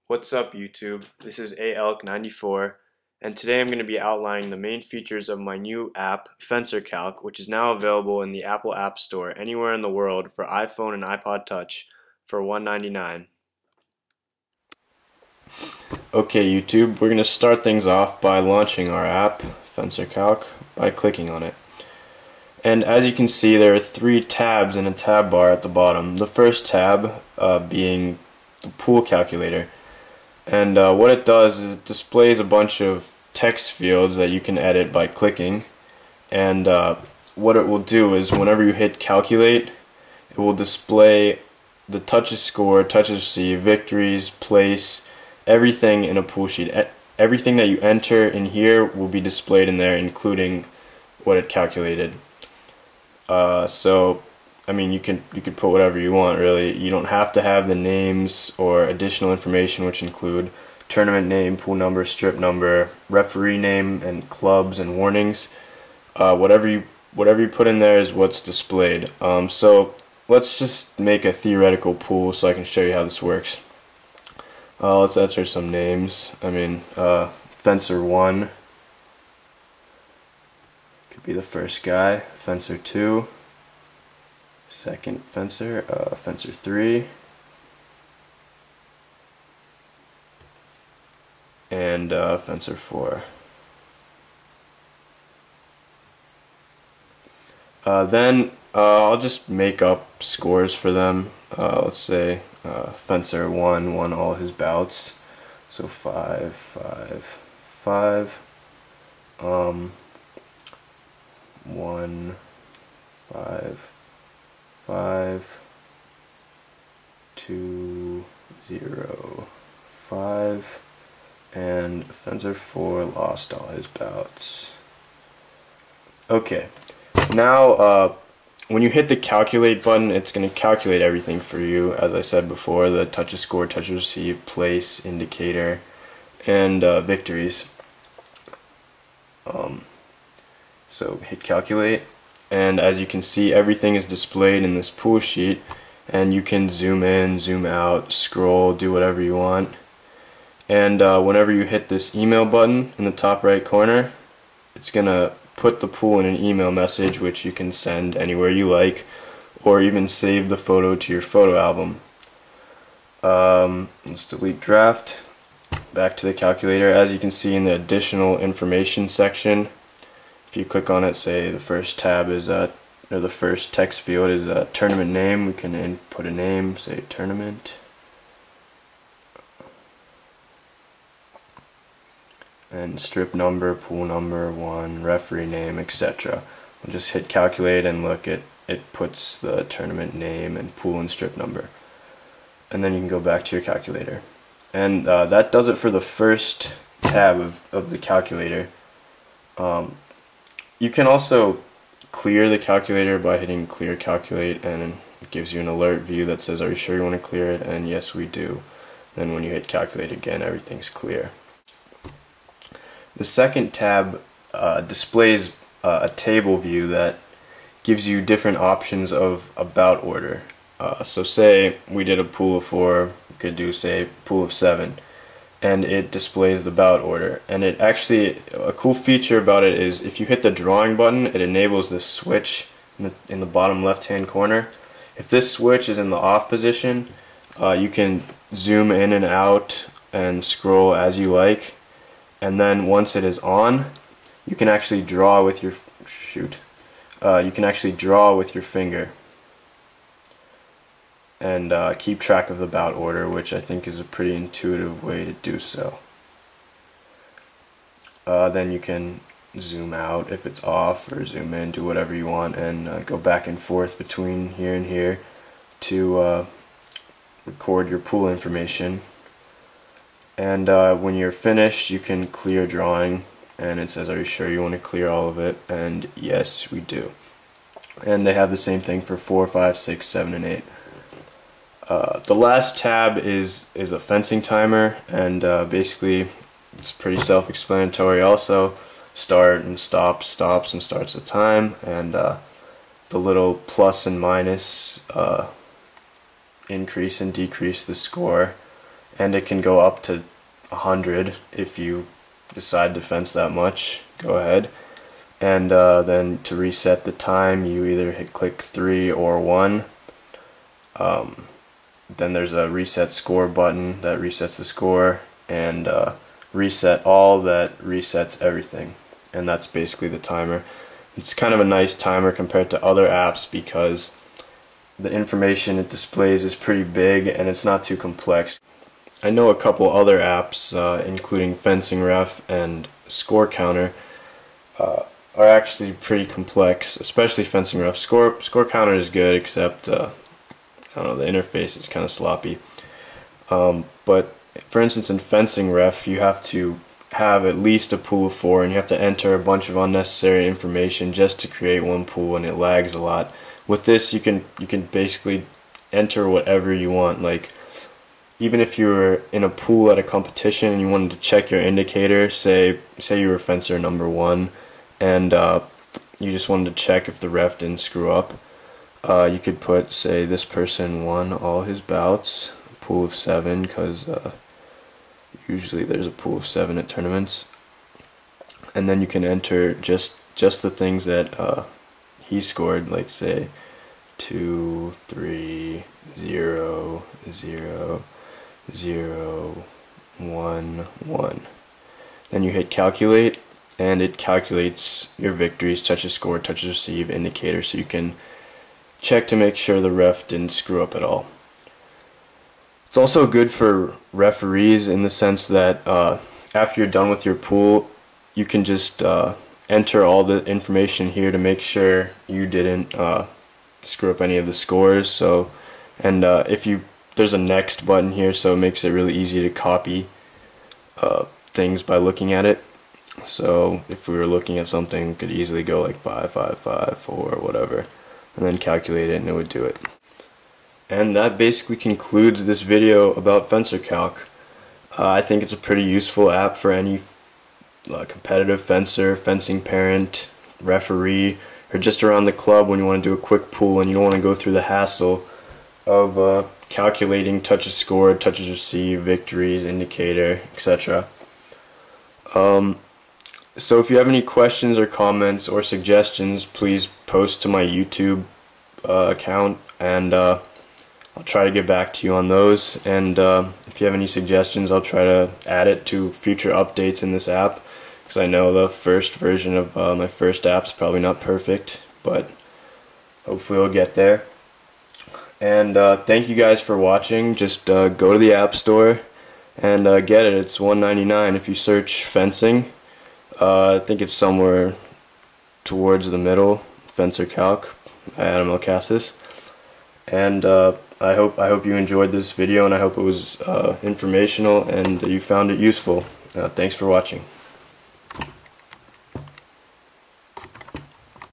What's up YouTube? This is AElk94 and today I'm going to be outlining the main features of my new app FencerCalc, which is now available in the Apple App Store anywhere in the world for iPhone and iPod Touch for $1.99. Okay YouTube, we're going to start things off by launching our app FencerCalc by clicking on it. And as you can see, there are three tabs in a tab bar at the bottom. The first tab being the pool calculator. And what it does is it displays a bunch of text fields that you can edit by clicking. And what it will do is whenever you hit calculate, it will display the touches score, touches received, victories, place, everything in a pool sheet. Everything that you enter in here will be displayed in there, including what it calculated. So I mean, you could put whatever you want, really. You don't have to have the names or additional information, which include tournament name, pool number, strip number, referee name, and clubs and warnings. Whatever you put in there is what's displayed. So let's just make a theoretical pool so I can show you how this works. Let's enter some names. I mean, Fencer 1 could be the first guy. Fencer 2. Second fencer, Fencer 3, and Fencer 4. Then I'll just make up scores for them. Let's say Fencer 1 won all his bouts, so 5, 5, 5. 1, 5. 5, 2, 0, 5, and Fencer 4 lost all his bouts. Okay, now when you hit the calculate button, it's going to calculate everything for you, as I said before, the touches score, touches received, place, indicator, and victories. So hit calculate. And as you can see, everything is displayed in this pool sheet, and you can zoom in, zoom out, scroll, do whatever you want. And whenever you hit this email button in the top right corner, it's gonna put the pool in an email message, which you can send anywhere you like, or even save the photo to your photo album. Let's delete draft. Back to the calculator. As you can see in the additional information section, if you click on it, say the first tab is or the first text field is a tournament name. We can input a name, say tournament, and strip number, pool number 1, referee name, etc. We'll just hit calculate and look, it puts the tournament name and pool and strip number, and then you can go back to your calculator. And that does it for the first tab of the calculator. You can also clear the calculator by hitting clear calculate, and it gives you an alert view that says, are you sure you want to clear it? And yes, we do. Then when you hit calculate again, everything's clear. The second tab displays a table view that gives you different options of about order. So say we did a pool of 4, we could do, say, pool of 7. And it displays the bout order. And it actually, a cool feature about it is if you hit the drawing button, it enables this switch in the bottom left hand corner. If this switch is in the off position, you can zoom in and out and scroll as you like, and then once it is on, you can actually draw with your finger and keep track of the bout order, which I think is a pretty intuitive way to do so. Then you can zoom out if it's off, or zoom in, do whatever you want, and go back and forth between here and here to record your pool information. And when you're finished, you can clear drawing, and it says, are you sure you want to clear all of it? And yes, we do. And they have the same thing for 4, 5, 6, 7, and 8. The last tab is a fencing timer, and basically it's pretty self-explanatory also. Start and stop, stops and starts the time, and the little plus and minus increase and decrease the score, and it can go up to 100 if you decide to fence that much. Go ahead. And then to reset the time, you either click 3 or 1. Then there's a reset score button that resets the score, and reset all that resets everything. And that's basically the timer. It's kind of a nice timer compared to other apps because the information it displays is pretty big and it's not too complex. I know a couple other apps, including Fencing Ref and Score Counter, are actually pretty complex, especially Fencing Ref. Score Counter is good, except I don't know, the interface is kind of sloppy. But for instance, in Fencing Ref, you have to have at least a pool of 4, and you have to enter a bunch of unnecessary information just to create one pool, and it lags a lot. With this, you can basically enter whatever you want. Like, even if you were in a pool at a competition and you wanted to check your indicator, say you were fencer number 1, and you just wanted to check if the ref didn't screw up, you could put, say, this person won all his bouts, pool of 7, because usually there's a pool of 7 at tournaments, and then you can enter just the things that he scored, like say 2, 3, 0, 0, 0, 1, 1. Then you hit calculate, and it calculates your victories, touches score, touches receive, indicator, so you can check to make sure the ref didn't screw up at all. It's also good for referees in the sense that after you're done with your pool, you can just enter all the information here to make sure you didn't screw up any of the scores. So, and there's a next button here, so it makes it really easy to copy things by looking at it. So if we were looking at something, we could easily go like 5, 5, 5, 4, whatever, and then calculate it, and it would do it. And that basically concludes this video about FencerCalc. I think it's a pretty useful app for any competitive fencer, fencing parent, referee, or just around the club when you want to do a quick pool and you don't want to go through the hassle of calculating touches scored, touches received, victories, indicator, etc. So if you have any questions or comments or suggestions, please post to my YouTube account, and I'll try to get back to you on those. And if you have any suggestions, I'll try to add it to future updates in this app, because I know the first version of my first app is probably not perfect, but hopefully we'll get there. And thank you guys for watching. Just go to the App Store and get it. It's $1.99 if you search fencing. I think it's somewhere towards the middle, FencerCalc, Adam Elcasis. And I hope you enjoyed this video, and I hope it was informational and you found it useful. Thanks for watching.